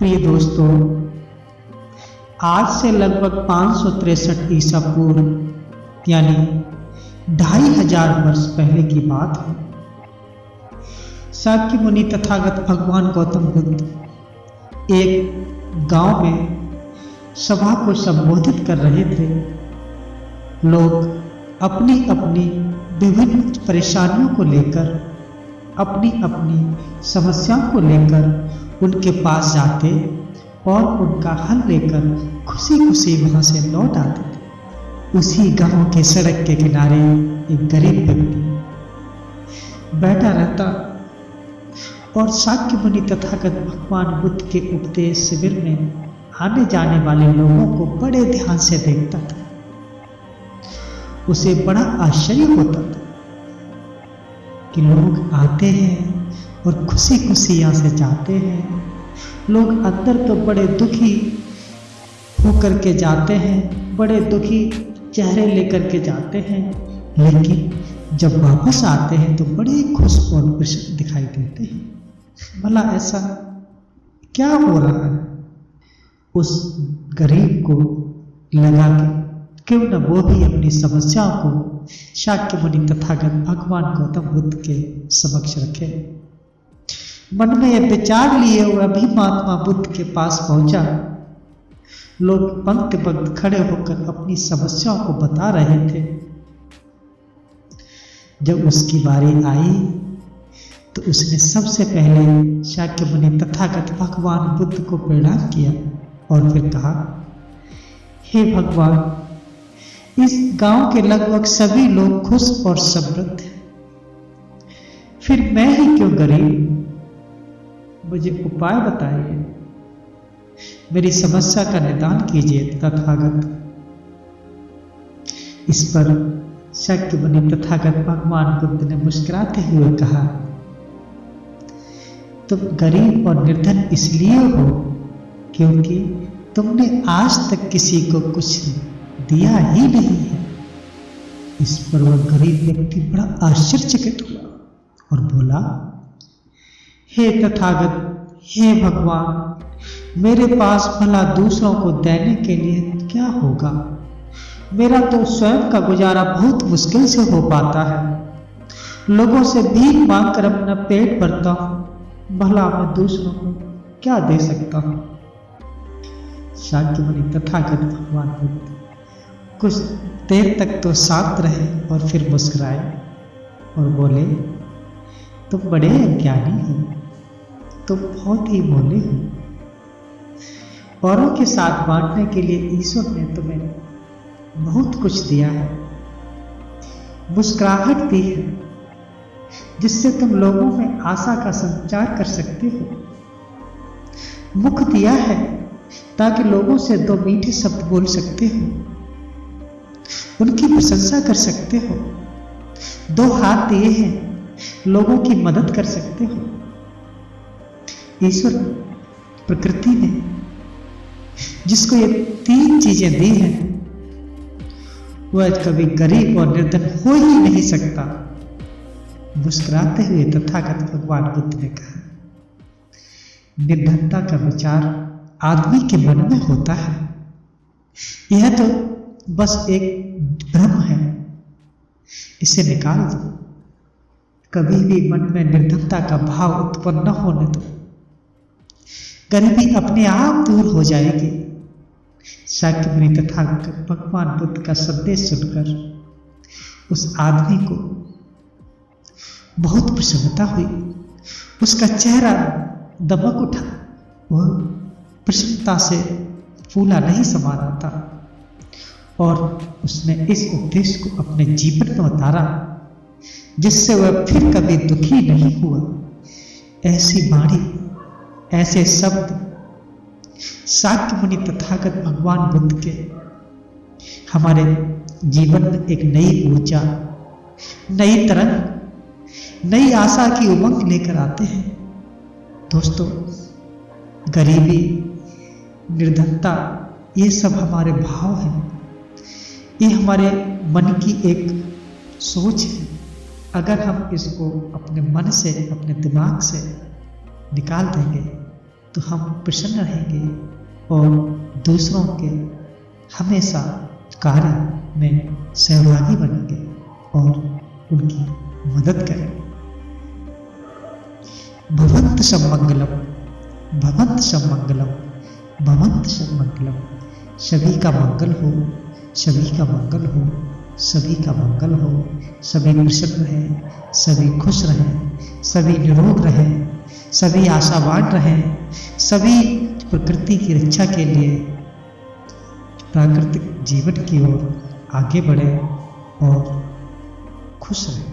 प्रिय दोस्तों, आज से लगभग 563 ईसा पूर्व यानी 2500 वर्ष पहले की बात है। शाक्य मुनि तथागत भगवान गौतम बुद्ध एक गांव में सभा को संबोधित कर रहे थे। लोग अपनी अपनी विभिन्न परेशानियों को लेकर, अपनी अपनी समस्याओं को लेकर उनके पास जाते और उनका हल लेकर खुशी खुशी वहां से लौट आते थे। उसी गांव के सड़क के किनारे एक गरीब व्यक्ति बैठा रहता और शाक्य मुनि तथागत भगवान बुद्ध के उपदेश शिविर में आने जाने वाले लोगों को बड़े ध्यान से देखता था। उसे बड़ा आश्चर्य होता था कि लोग आते हैं और खुशी खुशी यहाँ से जाते हैं। लोग अंदर तो बड़े दुखी होकर के जाते हैं, बड़े दुखी चेहरे लेकर के जाते हैं, लेकिन जब वापस आते हैं तो बड़े खुश और प्रसन्न दिखाई देते हैं। भला ऐसा क्या हो रहा है? उस गरीब को लगा कि क्यों न वो भी अपनी समस्याओं को शाक्य मुनि तथागत भगवान गौतम बुद्ध के समक्ष रखे। मन में यह विचार लिए वह भी महात्मा बुद्ध के पास पहुंचा। लोग पंक्तिबद्ध खड़े होकर अपनी समस्याओं को बता रहे थे। जब उसकी बारी आई तो उसने सबसे पहले शाक्य मुनि तथागत भगवान बुद्ध को प्रणाम किया और फिर कहा, हे भगवान, इस गांव के लगभग सभी लोग खुश और समृद्ध हैं, फिर मैं ही क्यों गरीब? मुझे उपाय बताइए, मेरी समस्या का निदान कीजिए तथागत। इस पर शाक्य मुनि तथागत भगवान बुद्ध ने मुस्कुराते हुए कहा, तुम गरीब और निर्धन इसलिए हो क्योंकि तुमने आज तक किसी को कुछ दिया ही नहीं है। इस पर वह गरीब व्यक्ति बड़ा आश्चर्यचकित हुआ और बोला, हे तथागत, हे भगवान, मेरे पास भला दूसरों को देने के लिए क्या होगा? मेरा तो स्वयं का गुजारा बहुत मुश्किल से हो पाता है। लोगों से भीख मांगकर अपना पेट भरता हूं, भला मैं दूसरों को क्या दे सकता हूं? शाक्य मुनि तथागत भगवान बुद्ध कुछ देर तक तो शांत रहे और फिर मुस्कुराए और बोले, तुम बड़े अज्ञानी हो, तुम बहुत ही भोले हो। औरों के साथ बांटने के लिए ईश्वर ने तुम्हें बहुत कुछ दिया है, मुस्कुराहट दी है जिससे तुम लोगों में आशा का संचार कर सकते हो, मुख दिया है ताकि लोगों से दो मीठे शब्द बोल सकते हो, उनकी प्रशंसा कर सकते हो, दो हाथ दिए हैं, लोगों की मदद कर सकते हो। ईश्वर प्रकृति ने जिसको ये तीन चीजें दी हैं, वह कभी गरीब और निर्धन हो ही नहीं सकता। मुस्कुराते हुए तथागत भगवान बुद्ध ने कहा, निर्धनता का विचार आदमी के मन में होता है, यह तो बस एक भ्रम है, इसे निकाल दो। कभी भी मन में निर्धनता का भाव उत्पन्न न होने दो, गरीबी अपने आप दूर हो जाएगी। शाक्य मुनि तथागत भगवान बुद्ध का संदेश सुनकर उस आदमी को बहुत प्रसन्नता हुई, उसका चेहरा दमक उठा, वह प्रसन्नता से फूला नहीं समा रहा था और उसने इस उपदेश को अपने जीवन में उतारा जिससे वह फिर कभी दुखी नहीं हुआ। ऐसी वाणी, ऐसे शब्द शाक्य मुनि तथागत भगवान बुद्ध के हमारे जीवन में एक नई ऊर्जा, नई तरंग, नई आशा की उमंग लेकर आते हैं। दोस्तों, गरीबी, निर्धनता, ये सब हमारे भाव हैं, ये हमारे मन की एक सोच है। अगर हम इसको अपने मन से, अपने दिमाग से निकाल देंगे तो हम प्रसन्न रहेंगे और दूसरों के हमेशा कार्य में सहभागी बनेंगे और उनकी मदद करेंगे। भवंत समंगलम, भवंत समंगलम, भवंत समंगलम। सभी का मंगल हो, सभी का मंगल हो, सभी का मंगल हो। सभी प्रसन्न रहें, सभी खुश रहें, सभी निरोग रहें, सभी आशावान रहें, सभी प्रकृति की रक्षा के लिए प्राकृतिक जीवन की ओर आगे बढ़े और खुश रहें।